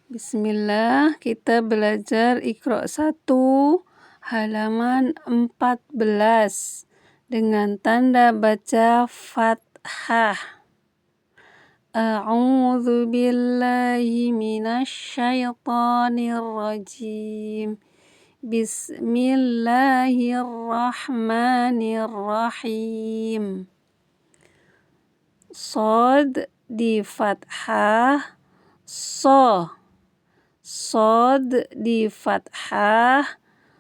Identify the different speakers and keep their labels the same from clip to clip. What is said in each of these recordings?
Speaker 1: Bismillah, kita belajar Iqra 1 halaman 14 dengan tanda baca fathah. A'udzu billahi minasy syaithanir rajim. Bismillahirrahmanirrahim. Shad di fathah, so. Shad di fathah,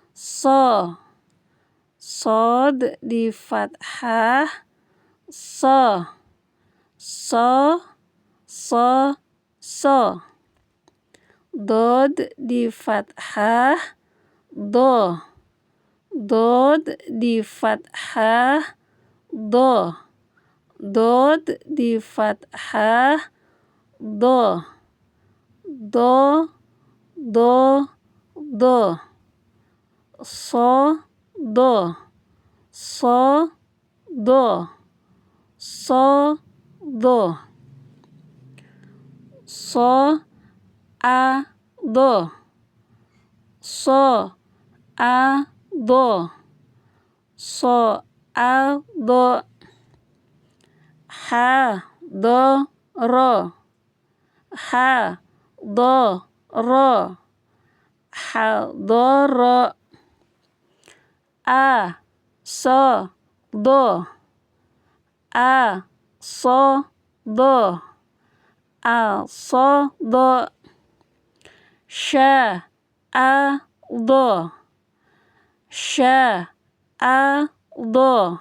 Speaker 1: so. Shad di fathah, so. So, so, so. Dod di fathah, do. Dod di fathah, do. Dod di fathah, do. Do, do, do. So, do. So, do. So, do. So, a, do. So, a, do. So, a, do. Ha, do, ro. Ha, do, ro. Ha, do, ro. A, so, do. A, so, do. A, so, do. Sha, a, do. Sha, a, do.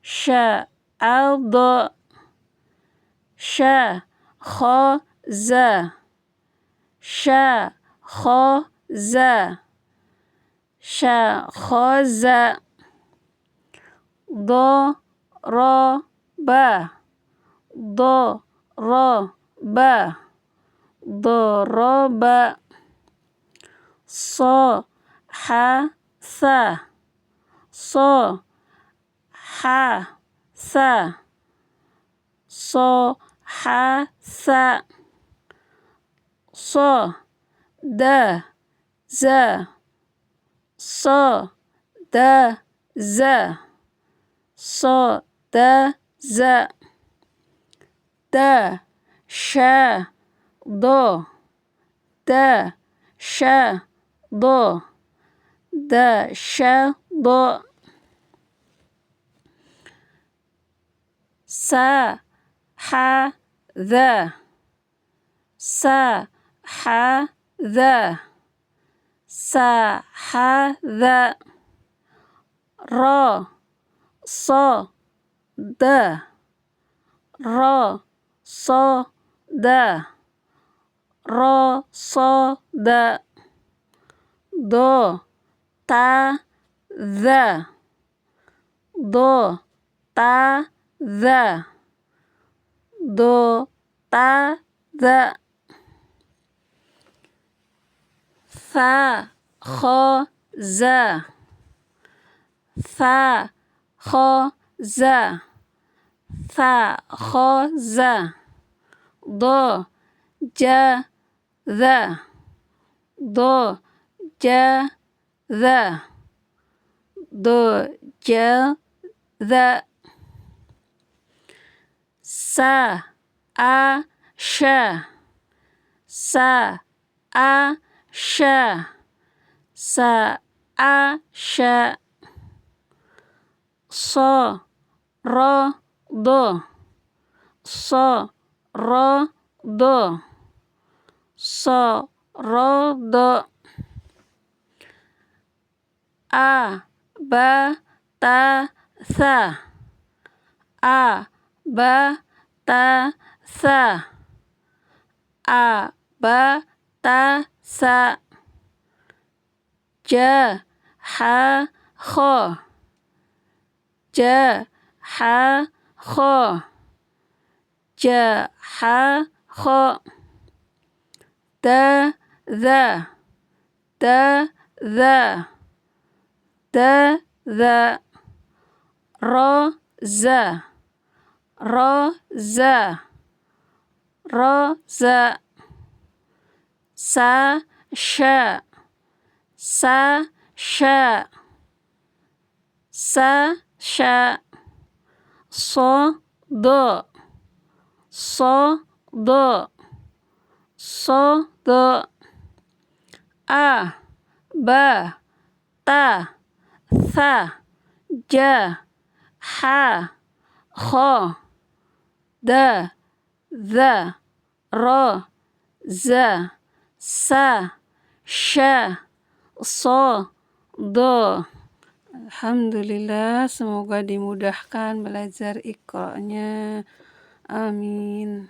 Speaker 1: Sha, a, do. Sha, kho, za. Sha, kho, za. Sha, kho, za. Do, ro, ba. Do, ro, ba. Do, ro, ba. So, ha, sa. So, ha, sa. So, ha, sa. So, da, za. So, da, za. So, da, za. Da, sha, do. Da, sha, do. Da, sha, do. Sa, ha, dha. Sa, ha, dha. Sa, ha, dha. Ro, so, da. Ro, so, da. Ro, so, da. Do, ta, dha. Do, ta, dha. Do, ta, dha. Tha, kho, za. Tha, kho, za. Tha, kho, za. Do, ja, dha. Do, ja, dha. Do, ja, dha. Sa, a, sha. Sa, a, sha. Sa, a, sha. So, ro, do. So, ro, do. So, ro, do. A, ba, ta, tha. A, ba, ta, tha. A, ba, ta, tha. Ja, ha, kho. Ja, ha, kho. Ja, ha, kho. Da, dha. Da, dha. Da, dha. Ro, za. Ro, za. Ro, za. sa, sya, sa, sya, sa, sya, so, do, so, do, so, do, a, ba, ta, tha, ja, ha, kho, da, dha, ro, za, sa, sya, so, do. Alhamdulillah, semoga dimudahkan belajar Iqra-nya. Amin.